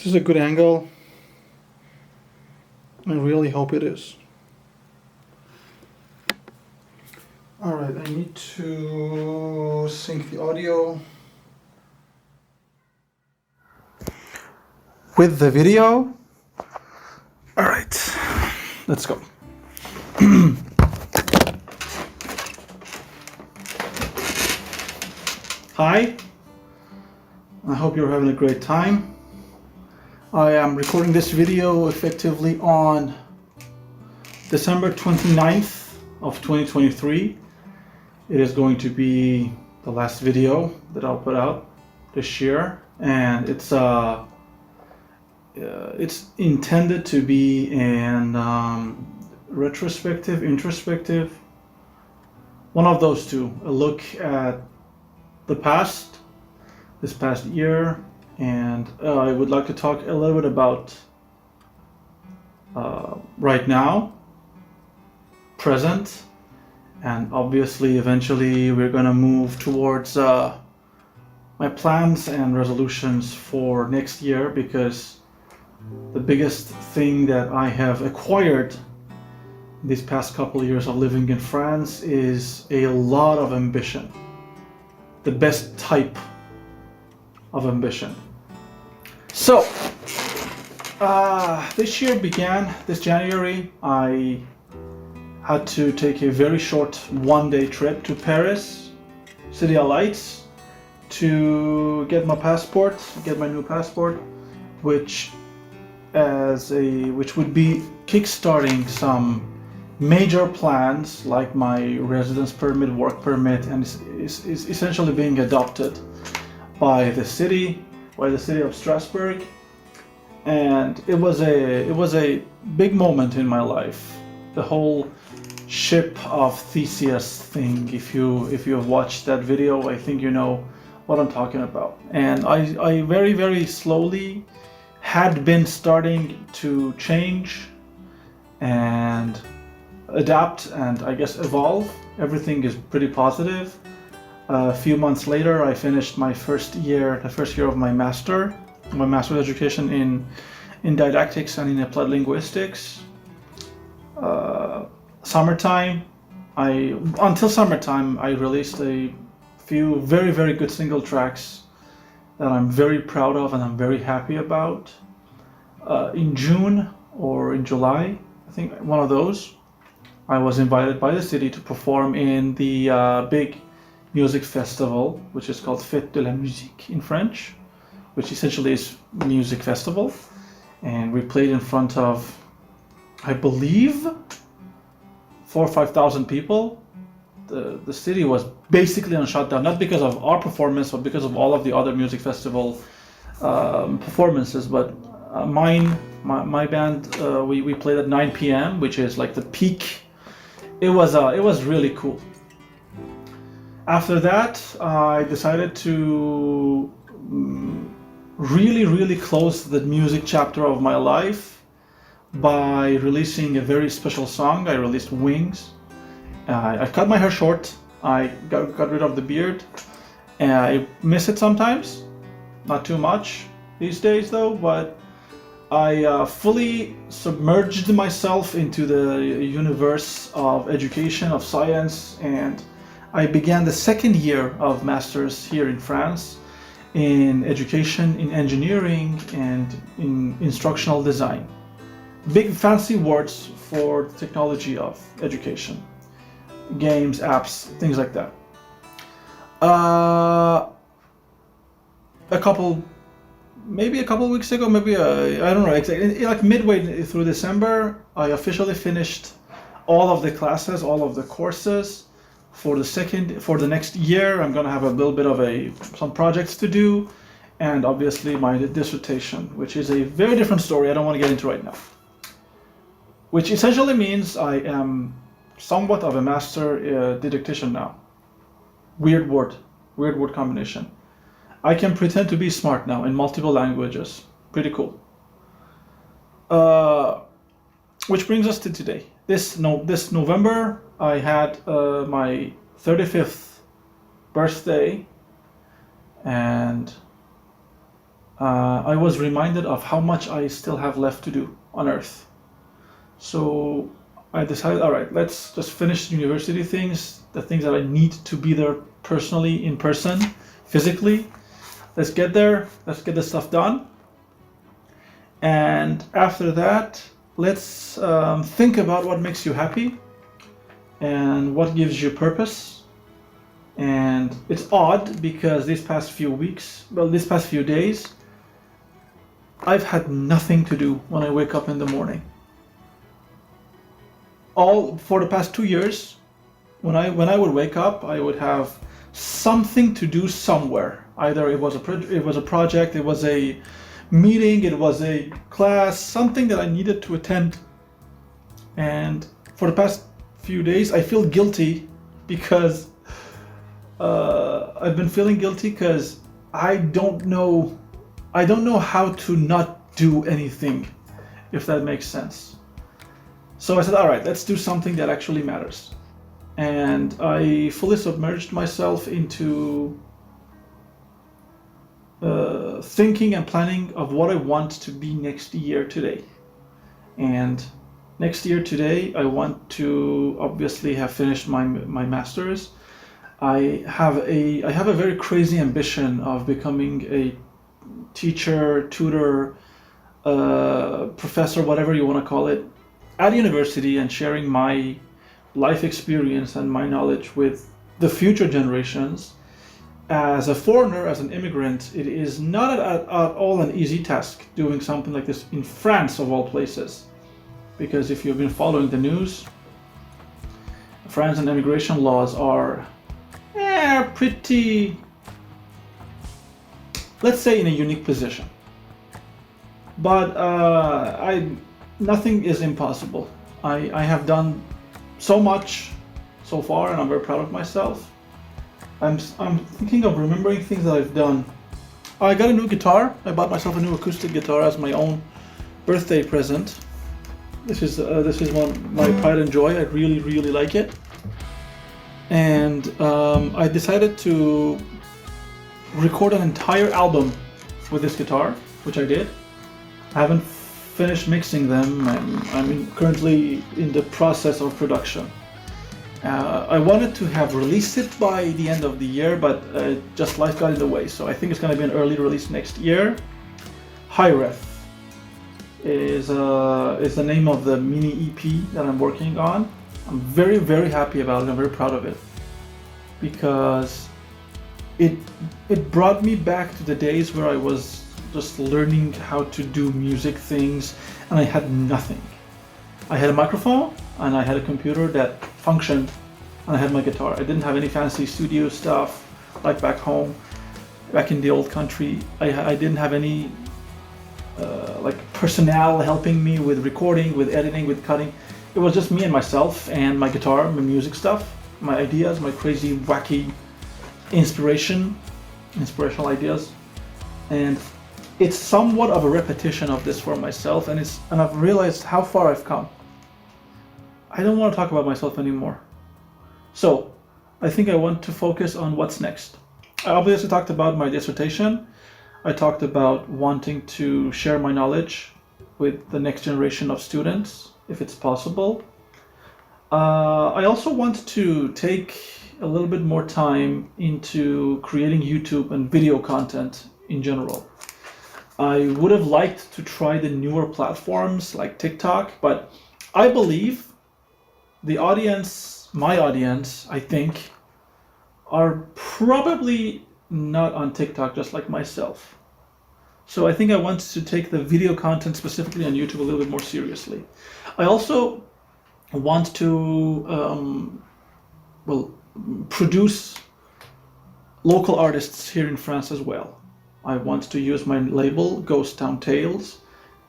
this a good angle? I really hope it is. Alright, I need to sync the audio with the video. Alright, let's go. Hi, I hope you're having a great time. I am recording this video effectively on December 29th of 2023. It is going to be the last video that I'll put out this year, and it's intended to be an retrospective, introspective, one of those two. A look at the past, this past year, and I would like to talk a little bit about right now, present, and obviously eventually we're gonna move towards my plans and resolutions for next year, because the biggest thing that I have acquired these past couple of years of living in France is a lot of ambition. The best type of ambition. So, this year began, this January, I had to take a very short one-day trip to Paris, City of Lights, to get my passport, get my new passport, which would be kickstarting some major plans like my residence permit, work permit, and is essentially being adopted by the city of Strasbourg. And it was a big moment in my life. The whole ship of Theseus thing. If you have watched that video, I think you know what I'm talking about. And I very, very slowly had been starting to change and adapt and I guess evolve. Everything is pretty positive. A few months later, I finished the first year of my master's education in didactics and in applied linguistics. Until summertime, I released a few very, very good single tracks that I'm very proud of and I'm very happy about. In June or in July, I think one of those, I was invited by the city to perform in the big music festival, which is called Fête de la Musique in French, which essentially is music festival. And we played in front of, I believe, 4,000 or 5,000 people. The city was basically on shutdown, not because of our performance, but because of all of the other music festival performances. But my band, we played at 9 p.m., which is like the peak. It was really cool. After that, I decided to really, really close the music chapter of my life by releasing a very special song. I released Wings. I cut my hair short. I got rid of the beard. I miss it sometimes, not too much these days though, but I fully submerged myself into the universe of education, of science, and I began the second year of master's here in France in education, in engineering, and in instructional design. Big fancy words for the technology of education. Games, apps, things like that. Maybe a couple weeks ago, I don't know, exactly, like midway through December, I officially finished all of the classes, all of the courses for the next year. I'm gonna have a little bit of some projects to do, and obviously my dissertation, which is a very different story I don't want to get into right now. Which essentially means I am somewhat of a master didactician now. Weird word combination. I can pretend to be smart now in multiple languages. Pretty cool. Which brings us to today. This November, I had my 35th birthday, and I was reminded of how much I still have left to do on Earth. So I decided, all right, let's just finish university things, the things that I need to be there personally, in person, physically. Let's get there, let's get this stuff done. And after that, let's think about what makes you happy and what gives you purpose. And it's odd because these past few days, I've had nothing to do when I wake up in the morning. All for the past 2 years, when I would wake up, I would have something to do somewhere. Either it was a project, it was a meeting, it was a class, something that I needed to attend. And for the past few days, I feel guilty because I've been feeling guilty because I don't know how to not do anything, if that makes sense. So I said, all right, let's do something that actually matters. And I fully submerged myself into thinking and planning of what I want to be next year today. And next year today, I want to obviously have finished my master's. I have a very crazy ambition of becoming a teacher, tutor, professor, whatever you want to call it, at university, and sharing my life experience and my knowledge with the future generations. As a foreigner, as an immigrant, it is not at all an easy task doing something like this in France, of all places. Because if you've been following the news, France and immigration laws are pretty, let's say, in a unique position. But nothing is impossible. I have done so much so far, and I'm very proud of myself. I'm thinking of remembering things that I've done. I got a new guitar. I bought myself a new acoustic guitar as my own birthday present. This is one my pride and joy. I really, really like it. And I decided to record an entire album with this guitar, which I did. I haven't finished mixing them. I'm currently in the process of production. I wanted to have released it by the end of the year, but just life got in the way. So I think it's going to be an early release next year. High Ref is the name of the mini EP that I'm working on. I'm very, very happy about it. I'm very proud of it because it brought me back to the days where I was just learning how to do music things, and I had nothing. I had a microphone and I had a computer that functioned, and I had my guitar. I didn't have any fancy studio stuff like back home, back in the old country. I didn't have any like personnel helping me with recording, with editing, with cutting. It was just me and myself and my guitar, my music stuff, my ideas, my crazy, wacky inspirational ideas. And it's somewhat of a repetition of this for myself, and I've realized how far I've come. I don't want to talk about myself anymore. So I think I want to focus on what's next. I obviously talked about my dissertation. I talked about wanting to share my knowledge with the next generation of students, if it's possible. I also want to take a little bit more time into creating YouTube and video content in general. I would have liked to try the newer platforms like TikTok, but I believe the audience, my audience, I think, are probably not on TikTok just like myself. So I think I want to take the video content specifically on YouTube a little bit more seriously. I also want to produce local artists here in France as well. I want to use my label, Ghost Town Tales,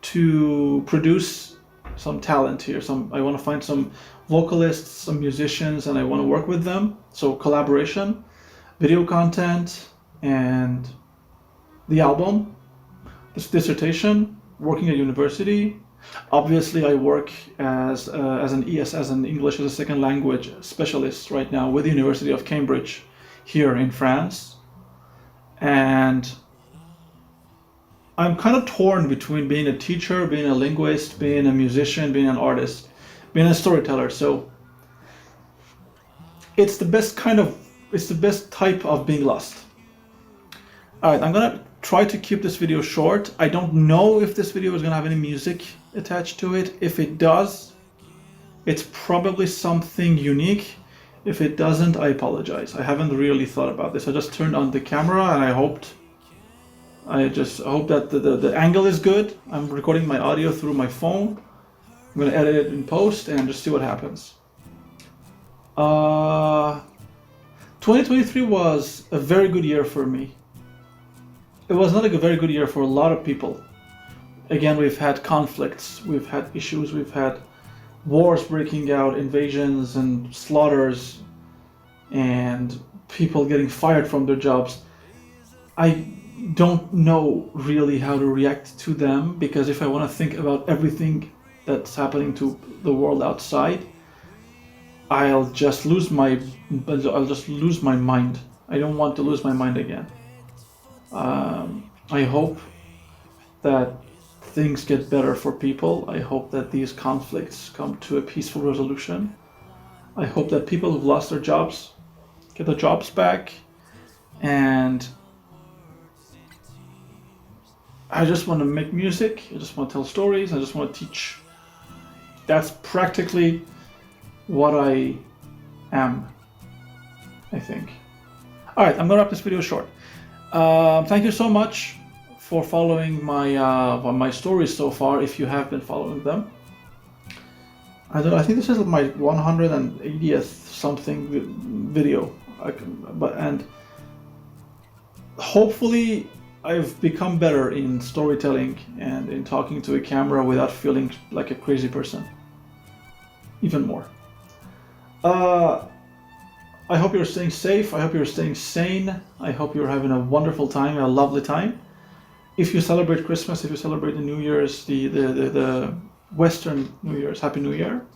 to produce some talent here. I want to find some vocalists, some musicians, and I want to work with them. So collaboration, video content, and the album, this dissertation, working at university. Obviously, I work as an English as a second language specialist right now with the University of Cambridge here in France. And I'm kind of torn between being a teacher, being a linguist, being a musician, being an artist, being a storyteller. So it's the best type of being lost. All right, I'm gonna try to keep this video short. I don't know if this video is gonna have any music attached to it. If it does, it's probably something unique. If it doesn't, I apologize. I haven't really thought about this. I just turned on the camera and I just hope that the angle is good. I'm recording my audio through my phone. I'm gonna edit it in post and just see what happens. 2023 was a very good year for me. It was not a very good year for a lot of people. Again, we've had conflicts, we've had issues, we've had wars breaking out, invasions and slaughters, and people getting fired from their jobs. I don't know really how to react to them, because if I want to think about everything that's happening to the world outside, I'll just lose my mind. I don't want to lose my mind again. I hope that things get better for people. I hope that these conflicts come to a peaceful resolution. I hope that people who've lost their jobs get their jobs back, and I just want to make music. I just want to tell stories. I just want to teach. That's practically what I am, I think. All right, I'm gonna wrap this video short. Thank you so much for following my stories so far, if you have been following them. I think this is my 180th something video. And hopefully I've become better in storytelling and in talking to a camera without feeling like a crazy person. Even more. I hope you're staying safe. I hope you're staying sane. I hope you're having a wonderful time, a lovely time. If you celebrate Christmas, if you celebrate the New Year's, the Western New Year's, Happy New Year.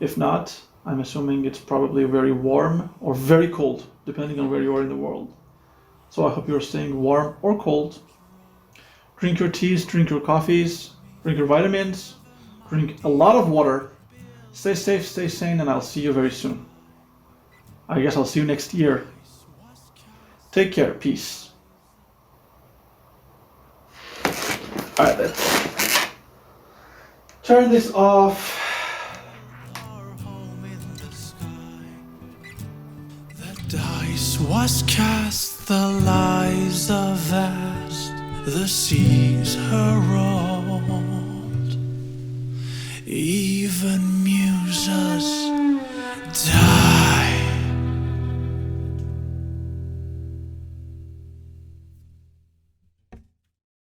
If not, I'm assuming it's probably very warm or very cold, depending on where you are in the world. So I hope you're staying warm or cold. Drink your teas, drink your coffees, drink your vitamins, drink a lot of water. Stay safe, stay sane, and I'll see you very soon. I guess I'll see you next year. Take care. Peace. Alright, let's turn this off. The dice was cast, the lies are vast, the seas herald.